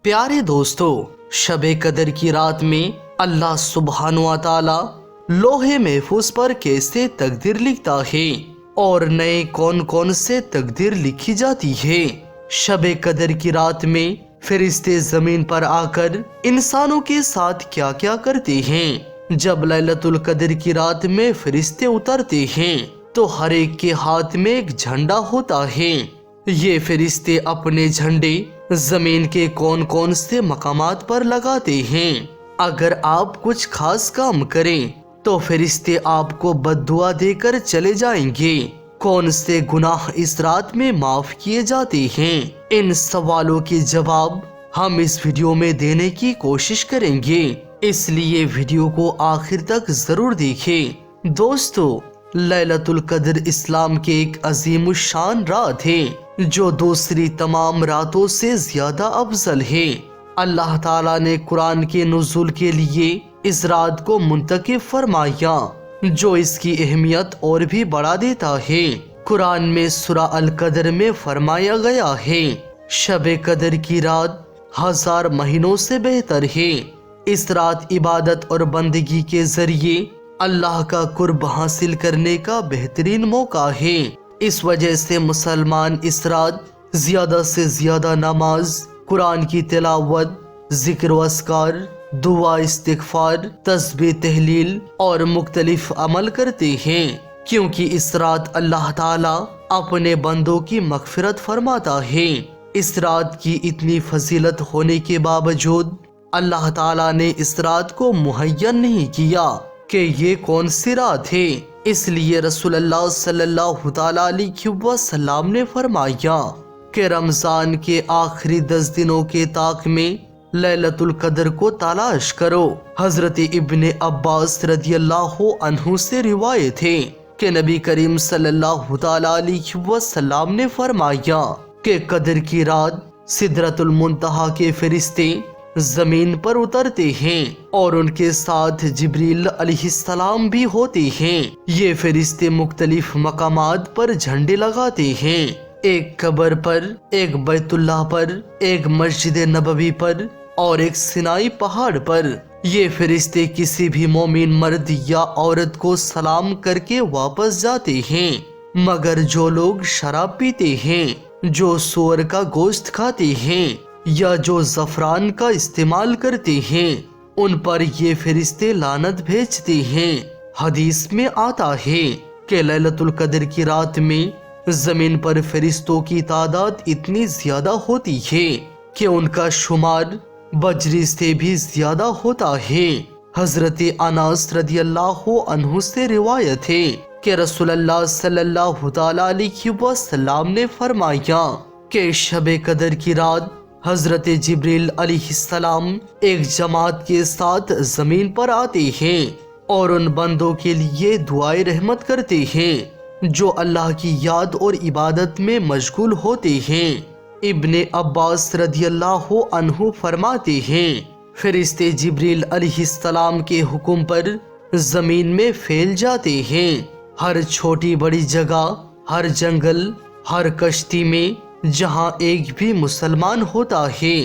प्यारे दोस्तों, शबे कदर की रात में अल्लाह सुब्हान व तआला लोहे महफूज पर कैसे तकदीर लिखता है और नए कौन कौन से तकदीर लिखी जाती है। शबे कदर की रात में फरिश्ते जमीन पर आकर इंसानों के साथ क्या क्या करते हैं। जब लैलतुल कदर की रात में फरिश्ते उतरते हैं तो हर एक के हाथ में एक झंडा होता है। ये फरिश्ते अपने झंडे जमीन के कौन कौन से मकामात पर लगाते हैं। अगर आप कुछ खास काम करें तो फरिश्ते आपको बद्दुआ देकर चले जाएंगे। कौन से गुनाह इस रात में माफ किए जाते हैं, इन सवालों के जवाब हम इस वीडियो में देने की कोशिश करेंगे, इसलिए वीडियो को आखिर तक जरूर देखें। दोस्तों, लैलतुल कद्र इस्लाम के एक अजीम शान रात है जो दूसरी तमाम रातों से ज्यादा अफजल है। अल्लाह ताला ने कुरान के नुज़ूल के लिए इस रात को मुंतखब फरमाया जो इसकी अहमियत और भी बढ़ा देता है। कुरान में सूरा अल कदर में फरमाया गया है, शबे कदर की रात 1000 महीनों से बेहतर है। इस रात इबादत और बंदगी के जरिए अल्लाह का कुर्ब हासिल करने का बेहतरीन मौका है। इस वजह से मुसलमान इस रात ज्यादा से ज्यादा नमाज, कुरान की तिलावत, जिक्र व अस्कार, दुआ, इस्तिगफार, तस्बीह, तहलील और मुख्तलिफ अमल करते हैं, क्योंकि इस रात अल्लाह ताला अपने बंदों की मगफिरत फरमाता है। इस रात की इतनी फजीलत होने के बावजूद अल्लाह ताला ने इस रात को मुहय्यन नहीं किया कि ये कौन सी रात है। इसलिए रसूलुल्लाह सल्लल्लाहु अलैहि वसल्लम ने फरमाया कि रमजान के आखिरी 10 दिनों के ताक में लैलतुल कद्र को तलाश करो। हजरत इब्ने अब्बास रदियल्लाहु अन्हु से रिवायत है कि नबी करीम सल्लल्लाहु अलैहि वसल्लम ने फरमाया कि कद्र की रात सिदरतुल मुंतहा के फरिश्ते जमीन पर उतरते हैं और उनके साथ जिब्रील अलैहिस्सलाम भी होते हैं। ये फरिश्ते मुख्तलिफ मकामात पर झंडे लगाते हैं, एक कब्र पर, एक बैतुल्लाह पर, एक मस्जिद नबवी पर और एक सिनाई पहाड़ पर। ये फरिश्ते किसी भी मोमिन मर्द या औरत को सलाम करके वापस जाते हैं, मगर जो लोग शराब पीते हैं, जो सूअर का गोश्त खाते हैं या जो ज़फ़रान का इस्तेमाल करते हैं, उन पर ये फरिश्ते लानत भेजते हैं। हदीस में आता है कि लैलतुल कद्र की रात में जमीन पर फरिश्तों की तादाद इतनी ज्यादा होती है कि उनका शुमार बजरी से भी ज्यादा होता है। हजरत अनास रदियल्लाहु अन्हु से रिवायत है कि रसूलुल्लाह सल्लल्लाहु अलैहि वसल्लम ने फरमाया कि शबे कद्र की रात हजरत जिब्रील अलैहिस्सलाम एक जमात के साथ जमीन पर आते हैं और उन बंदों के लिए दुआए रहमत करते हैं जो अल्लाह की याद और इबादत में मशगूल होते हैं। इब्ने अब्बास रदियल्लाहु अन्हु फरमाते हैं, फरिश्ते जिब्रील अलैहिस्सलाम के हुक्म पर जमीन में फैल जाते हैं। हर छोटी बड़ी जगह, हर जंगल, हर कश्ती में जहाँ एक भी मुसलमान होता है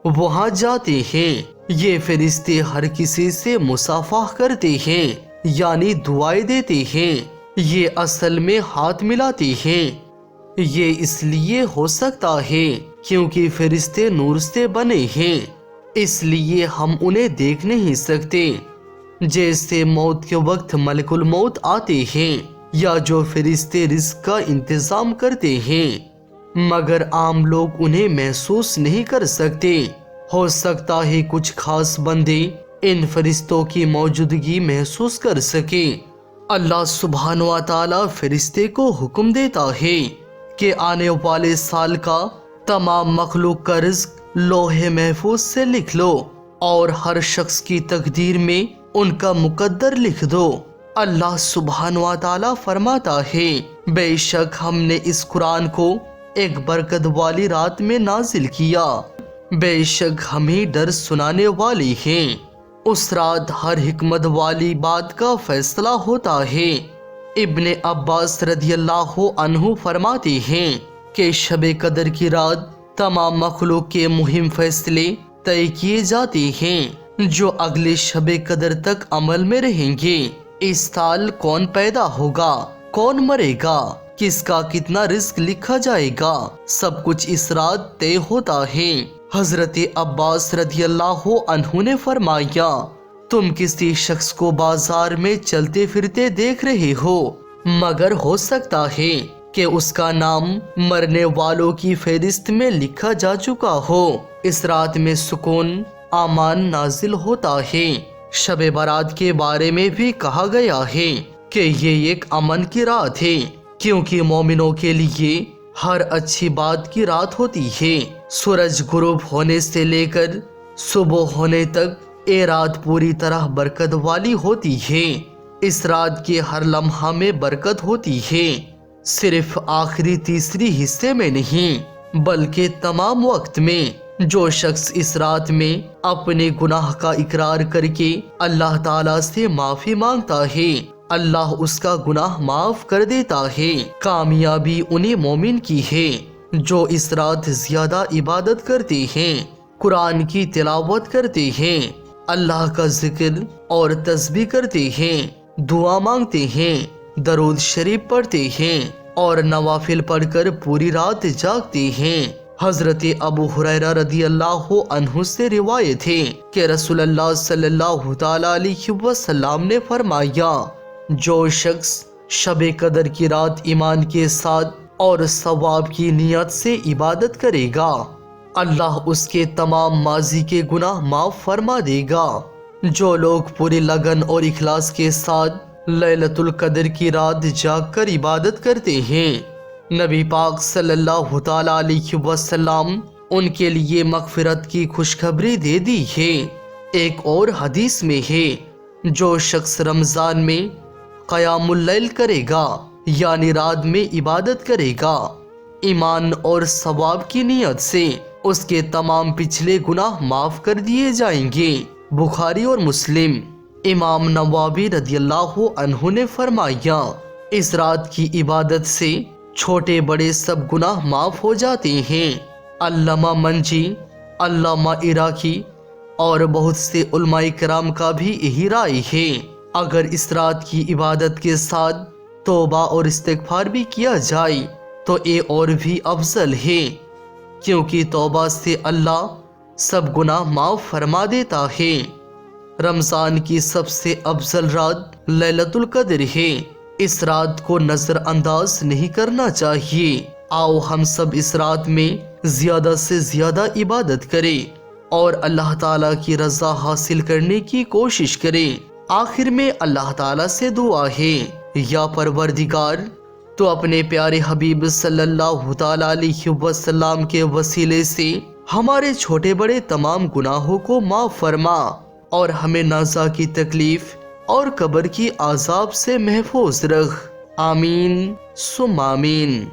वहाँ जाते हैं। ये फरिश्ते हर किसी से मुसाफा करते हैं, यानी दुआएं देते हैं। ये असल में हाथ मिलाते हैं। ये इसलिए हो सकता है क्योंकि फरिश्ते नूर से बने हैं, इसलिए हम उन्हें देख नहीं सकते। जैसे मौत के वक्त मलकुल मौत आते हैं या जो फरिश्ते रिज़्क का इंतजाम करते हैं, मगर आम लोग उन्हें महसूस नहीं कर सकते। हो सकता है कुछ खास बंदे इन फरिश्तों की मौजूदगी महसूस कर सके। अल्लाह सुब्हान व तआला फरिश्ते को हुक्म देता है कि आने वाले साल का तमाम मखलूक का रिज़्क लोहे महफूज से लिख लो और हर शख्स की तकदीर में उनका मुकद्दर लिख दो। अल्लाह सुब्हान व तआला फरमाता है, बेशक हमने इस कुरान को एक बरकत वाली रात में नाजिल किया, बेशक हम ही डर सुनाने वाले हैं। उस रात हर हिकमत वाली बात का फैसला होता है। इब्ने अब्बास रदियल्लाहु अन्हु फरमाते हैं कि शबे कद्र की रात तमाम मखलूक के मुहिम फैसले طے کیے جاتے ہیں جو اگلے شب قدر تک عمل میں رہیں گے۔ اس سال کون پیدا ہوگا، کون مرے گا، کس کا کتنا رزق لکھا جائے گا، سب کچھ اس رات طے ہوتا ہے۔ حضرت عباس رضی اللہ عنہ نے فرمایا، تم کسی شخص کو بازار میں چلتے پھرتے دیکھ رہے ہو، مگر ہو سکتا ہے کہ اس کا نام مرنے والوں کی فہرست میں لکھا جا چکا ہو۔ اس رات میں سکون، امان نازل ہوتا ہے۔ شب برات کے بارے میں بھی کہا گیا ہے کہ یہ ایک امن کی رات ہے، کیونکہ مومنوں کے لیے ہر اچھی بات کی رات ہوتی ہے۔ سورج غروب ہونے سے لے کر صبح ہونے تک یہ رات پوری طرح برکت والی ہوتی ہے۔ اس رات کے ہر لمحہ میں برکت ہوتی ہے، صرف آخری تیسری حصے میں نہیں بلکہ تمام وقت میں۔ جو شخص اس رات میں اپنے گناہ کا اقرار کر کے اللہ تعالیٰ سے معافی مانگتا ہے، اللہ اس کا گناہ معاف کر دیتا ہے۔ کامیابی انہیں مومن کی ہے جو اس رات زیادہ عبادت کرتے ہیں، قرآن کی تلاوت کرتے ہیں، اللہ کا ذکر اور تسبیح کرتے ہیں، دعا مانگتے ہیں، درود شریف پڑھتے ہیں اور نوافل پڑھ کر پوری رات جاگتے ہیں۔ حضرت ابو ہریرہ رضی اللہ عنہ سے روایت ہے کہ رسول اللہ صلی اللہ تعالی علیہ وسلم نے فرمایا، جو شخص شب قدر کی رات ایمان کے ساتھ اور ثواب کی نیت سے عبادت کرے گا، اللہ اس کے تمام ماضی کے گناہ معاف فرما دے گا۔ جو لوگ پوری لگن اور اخلاص کے ساتھ لیلۃ القدر کی رات جاگ کر عبادت کرتے ہیں، نبی پاک صلی اللہ تعالی علیہ وسلم ان کے لیے مغفرت کی خوشخبری دے دی ہے۔ ایک اور حدیث میں ہے، جو شخص رمضان میں قیام اللیل کرے گا یعنی رات میں عبادت کرے گا، ایمان اور ثواب کی نیت سے اس کے تمام پچھلے گناہ معاف کر دیے جائیں گے۔ بخاری اور مسلم۔ امام نووی رضی اللہ عنہ نے فرمایا، اس رات کی عبادت سے چھوٹے بڑے سب گناہ معاف ہو جاتے ہیں۔ علامہ منجی، علامہ عراقی اور بہت سے علماء کرام کا بھی یہی رائے ہے۔ اگر اس رات کی عبادت کے ساتھ توبہ اور استغفار بھی کیا جائے تو یہ اور بھی افضل ہے، کیونکہ توبہ سے اللہ سب گناہ معاف فرما دیتا ہے۔ رمضان کی سب سے افضل رات لیلۃ القدر ہے، اس رات کو نظر انداز نہیں کرنا چاہیے۔ آؤ ہم سب اس رات میں زیادہ سے زیادہ عبادت کریں اور اللہ تعالیٰ کی رضا حاصل کرنے کی کوشش کریں۔ آخر میں اللہ تعالیٰ سے دعا ہے، یا پروردگار، تو اپنے پیارے حبیب صلی اللہ تعالی علیہ وسلم کے وسیلے سے ہمارے چھوٹے بڑے تمام گناہوں کو معاف فرما اور ہمیں نازا کی تکلیف اور قبر کی عذاب سے محفوظ رکھ۔ آمین ثم آمین۔